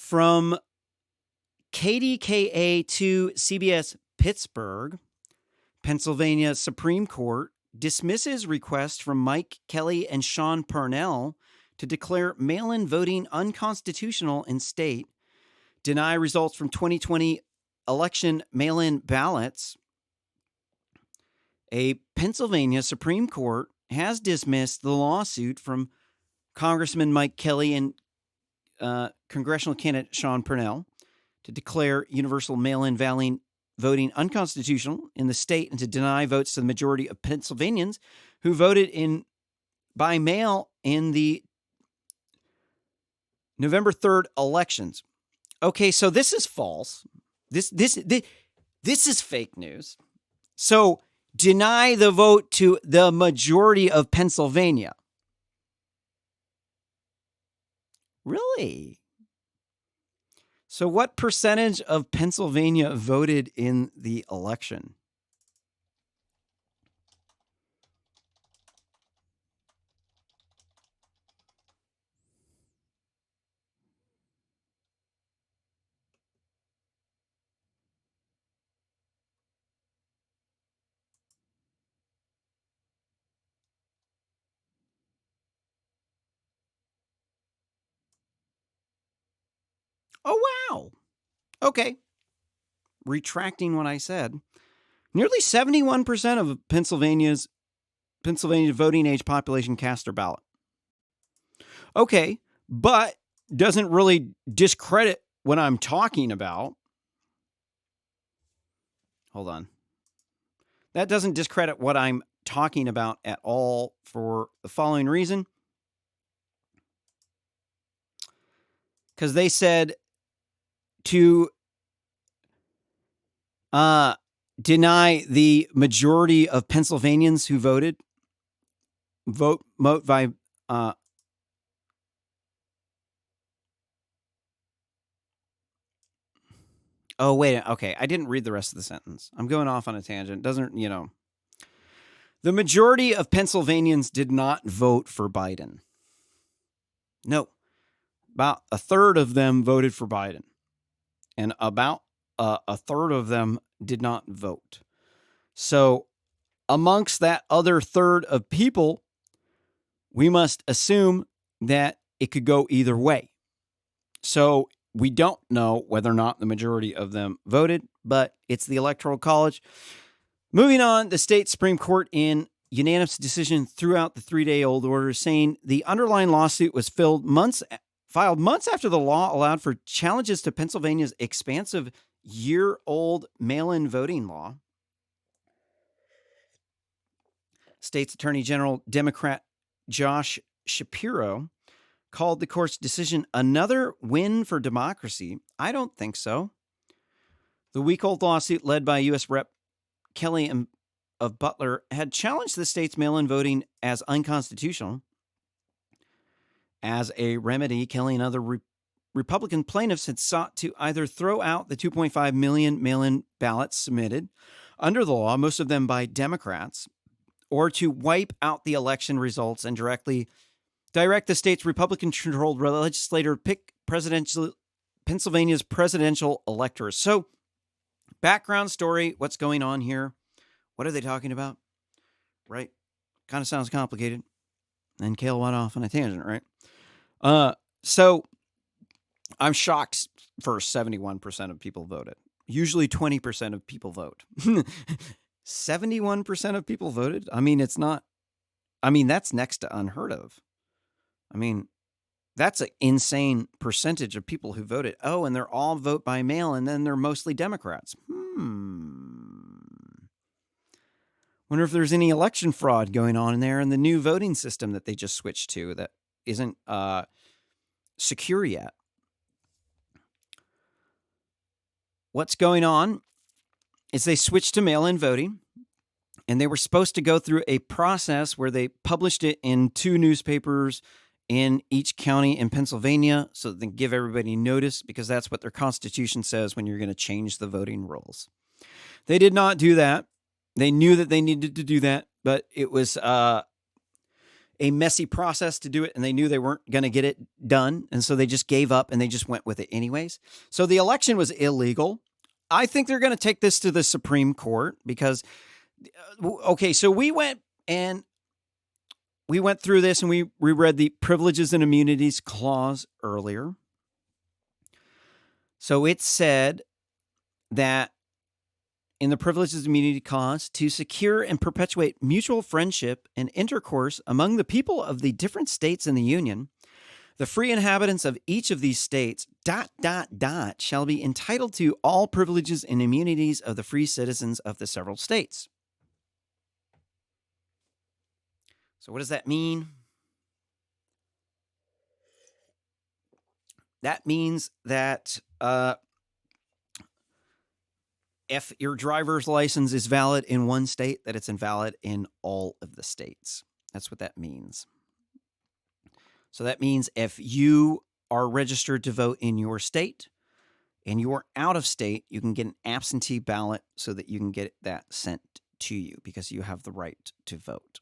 From KDKA to CBS Pittsburgh, Pennsylvania Supreme Court dismisses request from Mike Kelly and Sean Parnell to declare mail-in voting unconstitutional in state, deny results from 2020 election mail-in ballots. A Pennsylvania Supreme Court has dismissed the lawsuit from Congressman Mike Kelly and congressional candidate Sean Parnell to declare universal mail-in voting unconstitutional in the state and to deny votes to the majority of Pennsylvanians who voted by mail in the November 3rd elections. Okay, so this is false. This is fake news. So deny the vote to the majority of Pennsylvania. Really? So what percentage of Pennsylvania voted in the election? Oh, wow. Okay. Retracting what I said. Nearly 71% of Pennsylvania voting age population cast their ballot. Okay, but doesn't really discredit what I'm talking about. Hold on. That doesn't discredit what I'm talking about at all for the following reason. Because they said to deny the majority of Pennsylvanians who vote by oh, wait. Okay, I didn't read the rest of the sentence. I'm going off on a tangent. The majority of Pennsylvanians did not vote for Biden. No. About a third of them voted for Biden. And about a third of them did not vote. So amongst that other third of people, we must assume that it could go either way. So we don't know whether or not the majority of them voted, but it's the Electoral College. Moving on, the state Supreme Court in unanimous decision throughout the 3-day-old order saying the underlying lawsuit was filed months after the law allowed for challenges to Pennsylvania's expansive year-old mail-in voting law. State's Attorney General Democrat Josh Shapiro called the court's decision another win for democracy. I don't think so. The week-old lawsuit led by U.S. Rep. Kelly of Butler had challenged the state's mail-in voting as unconstitutional. As a remedy, Kelly and other Republican plaintiffs had sought to either throw out the 2.5 million mail-in ballots submitted under the law, most of them by Democrats, or to wipe out the election results and direct the state's Republican-controlled legislature pick Pennsylvania's presidential electors. So, background story, what's going on here? What are they talking about? Right? Kind of sounds complicated. And Kale went off on a tangent, right? So I'm shocked for 71% of people voted. Usually 20% of people vote. 71% of people voted? that's next to unheard of. That's an insane percentage of people who voted. Oh, and they're all vote by mail, and then they're mostly Democrats. Wonder if there's any election fraud going on in there in the new voting system that they just switched to that isn't secure yet. What's going on is they switched to mail-in voting, and they were supposed to go through a process where they published it in 2 newspapers in each county in Pennsylvania so that they give everybody notice, because that's what their constitution says when you're going to change the voting rules. They did not do that. They knew that they needed to do that, but it was a messy process to do it, and they knew they weren't going to get it done. And so they just gave up and they just went with it anyways. So the election was illegal. I think they're going to take this to the Supreme Court because, okay, so we went through this and we read the Privileges and Immunities Clause earlier. So it said that in the Privileges and Immunity Clause, to secure and perpetuate mutual friendship and intercourse among the people of the different states in the Union, the free inhabitants of each of these states, ... shall be entitled to all privileges and immunities of the free citizens of the several states. So what does that mean? That means that if your driver's license is valid in one state, that it's invalid in all of the states. That's what that means. So that means if you are registered to vote in your state and you are out of state, you can get an absentee ballot so that you can get that sent to you because you have the right to vote.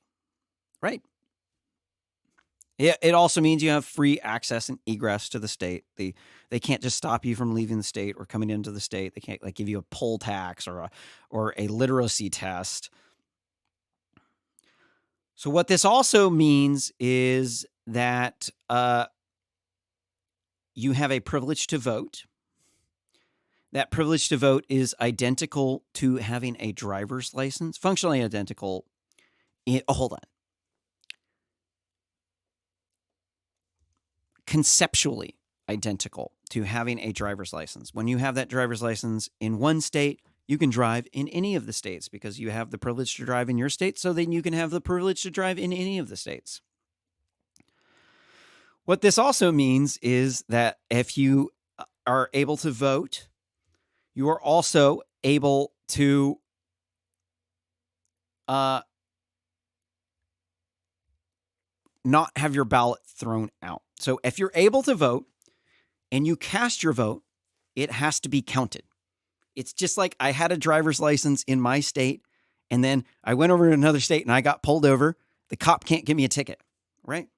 Right? It also means you have free access and egress to the state. They can't just stop you from leaving the state or coming into the state. They can't like give you a poll tax or a literacy test. So what this also means is that you have a privilege to vote. That privilege to vote is identical to having a driver's license, functionally identical. Hold on. Conceptually identical to having a driver's license. When you have that driver's license in one state, you can drive in any of the states because you have the privilege to drive in your state, so then you can have the privilege to drive in any of the states. What this also means is that if you are able to vote, you are also able to not have your ballot thrown out. So if you're able to vote and you cast your vote, it has to be counted. It's just like I had a driver's license in my state and then I went over to another state and I got pulled over. The cop can't give me a ticket, right?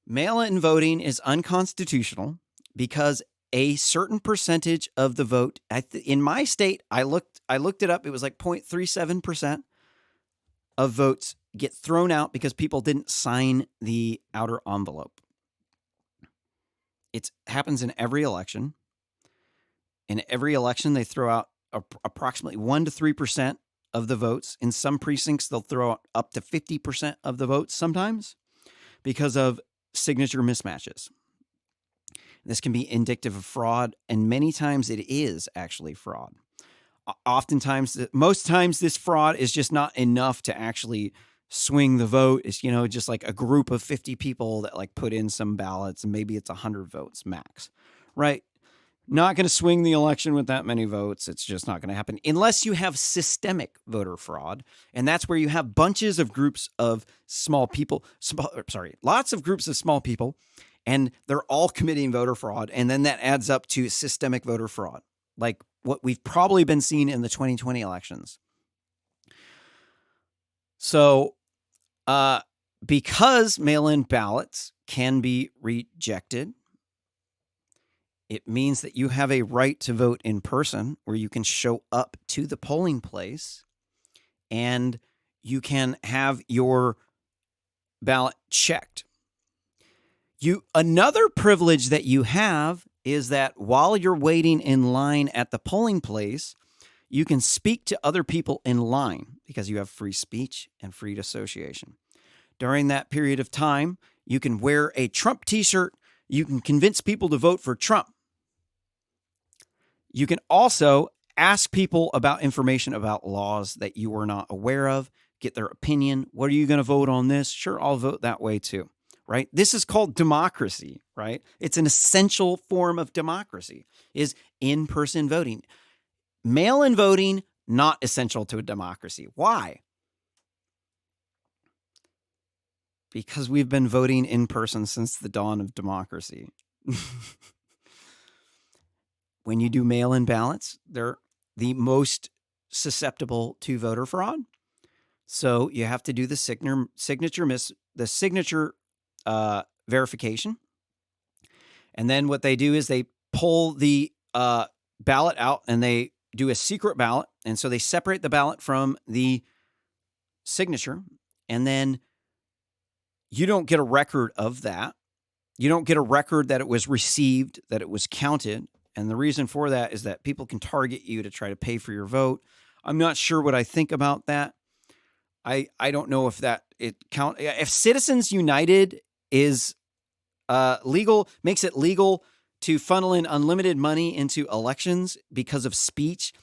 Mail-in voting is unconstitutional because a certain percentage of the vote in my state, I looked it up. It was like 0.37% of votes get thrown out because people didn't sign the outer envelope. It happens in every election. In every election, they throw out approximately 1 to 3% of the votes. In some precincts, they'll throw out up to 50% of the votes sometimes because of signature mismatches. This can be indicative of fraud, and many times it is actually fraud. Oftentimes, most times this fraud is just not enough to actually swing the vote. It's, just like a group of 50 people that like put in some ballots and maybe it's 100 votes max, right? Not going to swing the election with that many votes. It's just not going to happen unless you have systemic voter fraud. And that's where you have bunches of groups of small people, lots of groups of small people, and they're all committing voter fraud. And then that adds up to systemic voter fraud, like what we've probably been seeing in the 2020 elections. So, because mail-in ballots can be rejected, it means that you have a right to vote in person where you can show up to the polling place and you can have your ballot checked. Another privilege that you have is that while you're waiting in line at the polling place, you can speak to other people in line because you have free speech and free association. During that period of time, you can wear a Trump t-shirt. You can convince people to vote for Trump. You can also ask people about information about laws that you were not aware of, get their opinion. What are you going to vote on this? Sure, I'll vote that way too, right? This is called democracy, right? It's an essential form of democracy, is in-person voting. Mail-in voting, not essential to a democracy. Why? Because we've been voting in person since the dawn of democracy. When you do mail-in ballots, they're the most susceptible to voter fraud. So you have to do the signature the signature verification. And then what they do is they pull the ballot out and they do a secret ballot. And so they separate the ballot from the signature. And then you don't get a record of that. You don't get a record that it was received, that it was counted. And the reason for that is that people can target you to try to pay for your vote. I'm not sure what I think about that. I don't know if that it count. If Citizens United is legal, makes it legal to funnel in unlimited money into elections because of speech,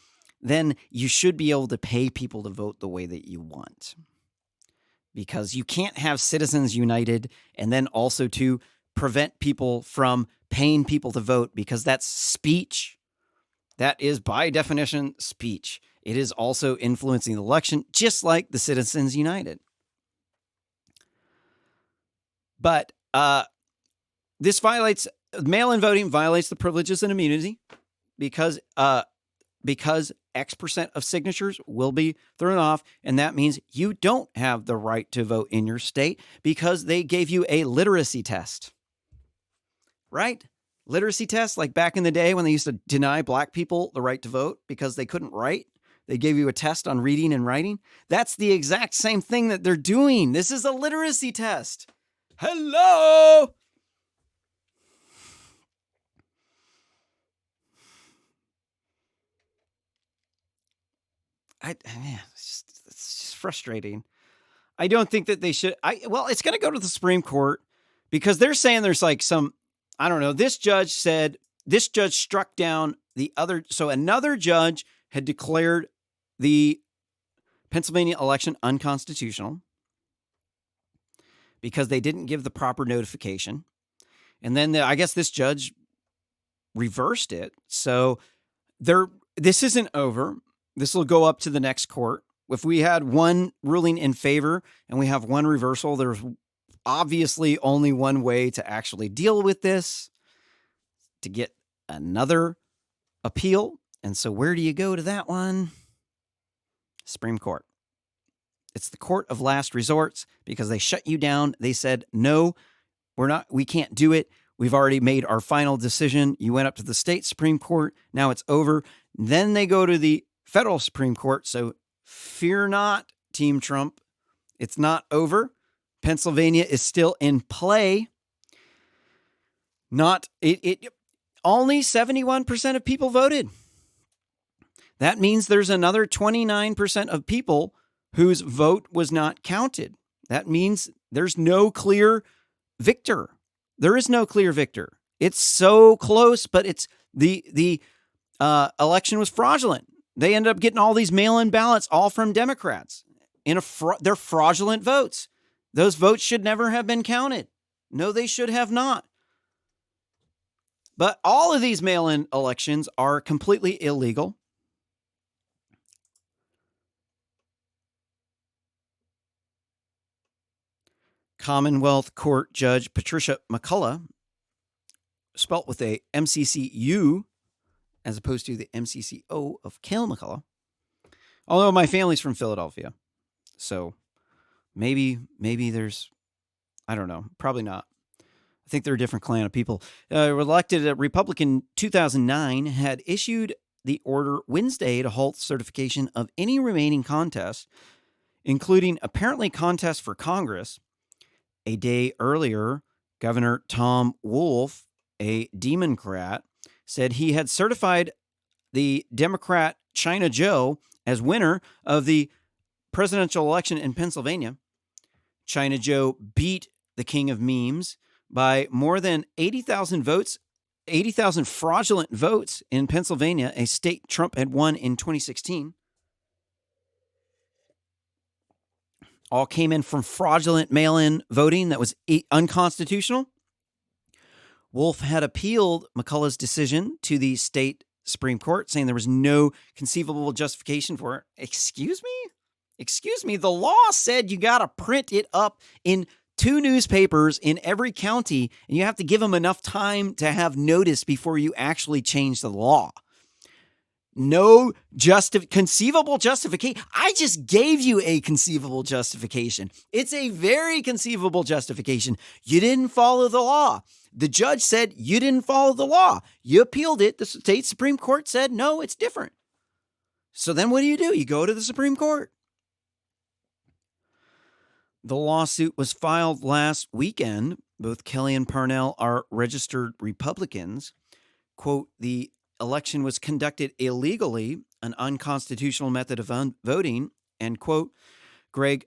then you should be able to pay people to vote the way that you want. Because you can't have Citizens United and then also to prevent people from paying people to vote, because that's speech. That is, by definition, speech. It is also influencing the election, just like the Citizens United. But this violates, mail-in voting violates the privileges and immunity because X% of signatures will be thrown off, and that means you don't have the right to vote in your state because they gave you a literacy test. Right? Literacy test, like back in the day when they used to deny black people the right to vote because they couldn't write. They gave you a test on reading and writing. That's the exact same thing that they're doing. This is a literacy test. Hello? It's just frustrating. I don't think that they should. Well, it's going to go to the Supreme Court because they're saying there's like some, I don't know. This judge struck down the other. So another judge had declared the Pennsylvania election unconstitutional because they didn't give the proper notification. And then I guess this judge reversed it. So this isn't over. This will go up to the next court. If we had one ruling in favor and we have one reversal, there's obviously only one way to actually deal with this, to get another appeal. And so where do you go to that one? Supreme Court. It's the court of last resorts because they shut you down. They said, no, we can't do it. We've already made our final decision. You went up to the state Supreme Court. Now it's over. Then they go to the federal Supreme Court. So fear not, Team Trump. It's not over. Pennsylvania is still in play. Only 71% of people voted. That means there's another 29% of people whose vote was not counted. That means there's no clear victor. There is no clear victor. It's so close, but it's the election was fraudulent. They ended up getting all these mail-in ballots, all from Democrats. They're fraudulent votes. Those votes should never have been counted. No, they should have not. But all of these mail-in elections are completely illegal. Commonwealth Court Judge Patricia McCullough, spelt with a MCCU as opposed to the MCCO of Kel McCullough. Although my family's from Philadelphia. So maybe there's, I don't know, probably not. I think they're a different clan of people. Elected a Republican 2009 had issued the order Wednesday to halt certification of any remaining contests, including apparently contests for Congress. A day earlier, Governor Tom Wolf, a Democrat, said he had certified the Democrat China Joe as winner of the presidential election in Pennsylvania. China Joe beat the king of memes by more than 80,000 votes, 80,000 fraudulent votes in Pennsylvania, a state Trump had won in 2016. All came in from fraudulent mail-in voting that was unconstitutional. Wolf had appealed McCullough's decision to the state Supreme Court, saying there was no conceivable justification for it. Excuse me. The law said you got to print it up in 2 newspapers in every county, and you have to give them enough time to have notice before you actually change the law. No conceivable justification. I just gave you a conceivable justification. It's a very conceivable justification. You didn't follow the law. The judge said you didn't follow the law. You appealed it. The state Supreme Court said, no, it's different. So then what do? You go to the Supreme Court. The lawsuit was filed last weekend. Both Kelly and Parnell are registered Republicans. Quote, the election was conducted illegally, an unconstitutional method of voting, and quote, Greg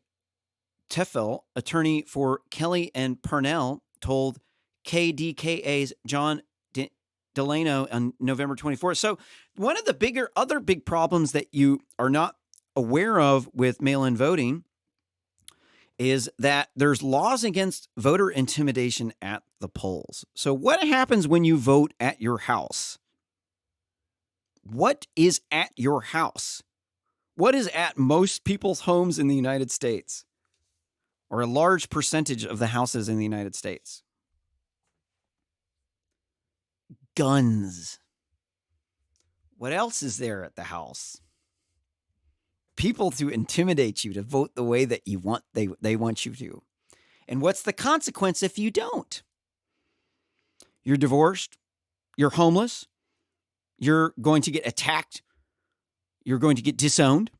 Teffel, attorney for Kelly and Parnell, told KDKA's John Delano on November 24th. So one of the other big problems that you are not aware of with mail-in voting is that there's laws against voter intimidation at the polls. So what happens when you vote at your house? What is at your house? What is at most people's homes in the United States? Or a large percentage of the houses in the United States? Guns. What else is there at the house? People to intimidate you to vote the way that you want they want you to. And what's the consequence if you don't? You're divorced, you're homeless, you're going to get attacked, you're going to get disowned,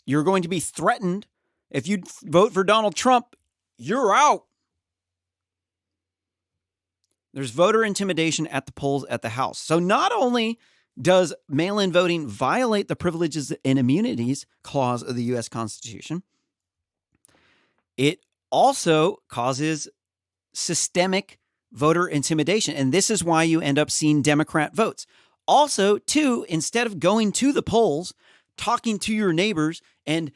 you're going to be threatened. If you vote for Donald Trump, you're out. There's voter intimidation at the polls at the House. So not only does mail-in voting violate the Privileges and Immunities Clause of the U.S. Constitution, it also causes systemic voter intimidation. And this is why you end up seeing Democrat votes. Also, too, instead of going to the polls, talking to your neighbors, and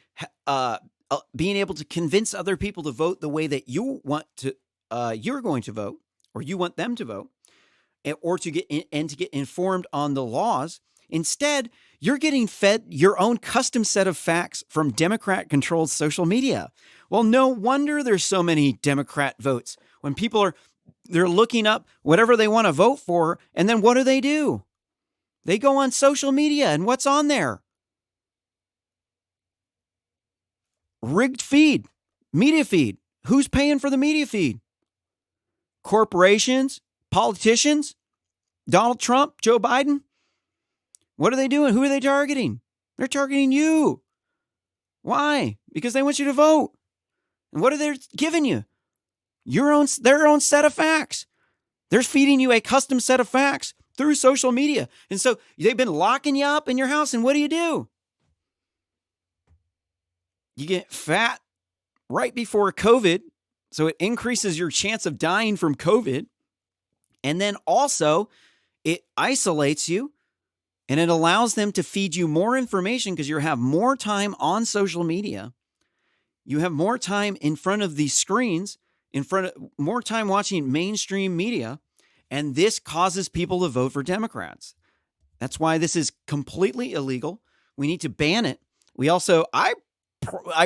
being able to convince other people to vote the way that you want to, you're going to vote, or you want them to vote, or to get informed on the laws. Instead, you're getting fed your own custom set of facts from Democrat-controlled social media. Well, no wonder there's so many Democrat votes when people they're looking up whatever they want to vote for, and then what do? They go on social media, and what's on there? Rigged feed, media feed. Who's paying for the media feed? Corporations, politicians, Donald Trump, Joe Biden. What are they doing? Who are they targeting? They're targeting you. Why? Because they want you to vote. And what are they giving you? Their own set of facts. They're feeding you a custom set of facts through social media. And so they've been locking you up in your house. And what do? You get fat right before COVID. So it increases your chance of dying from COVID. And then also it isolates you, and it allows them to feed you more information because you have more time on social media. You have more time in front of these screens, more time watching mainstream media. And this causes people to vote for Democrats. That's why this is completely illegal. We need to ban it. I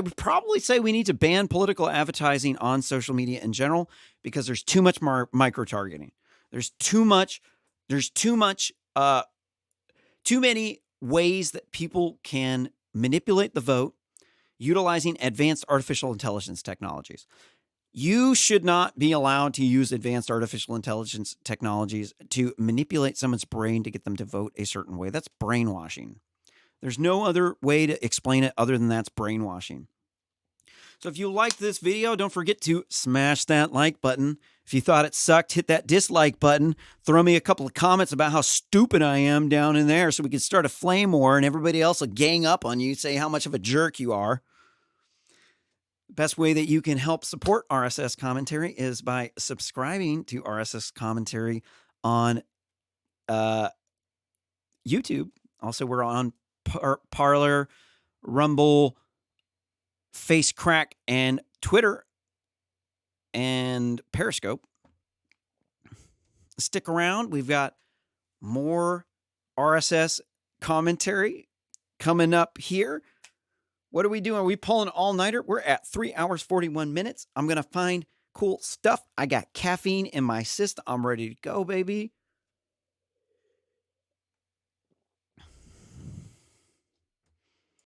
would probably say we need to ban political advertising on social media in general because there's too much micro-targeting. There's too many ways that people can manipulate the vote utilizing advanced artificial intelligence technologies. You should not be allowed to use advanced artificial intelligence technologies to manipulate someone's brain to get them to vote a certain way. That's brainwashing. There's no other way to explain it other than that's brainwashing. So if you liked this video, don't forget to smash that like button. If you thought it sucked, hit that dislike button. Throw me a couple of comments about how stupid I am down in there so we can start a flame war and everybody else will gang up on you, say how much of a jerk you are. Best way that you can help support RSS Commentary is by subscribing to RSS Commentary on YouTube. Also, we're on Parler, Rumble, Facecrack, and Twitter, and Periscope. Stick around. We've got more RSS commentary coming up here. What are we doing? Are we pulling an all-nighter? We're at 3 hours, 41 minutes. I'm going to find cool stuff. I got caffeine in my system. I'm ready to go, baby.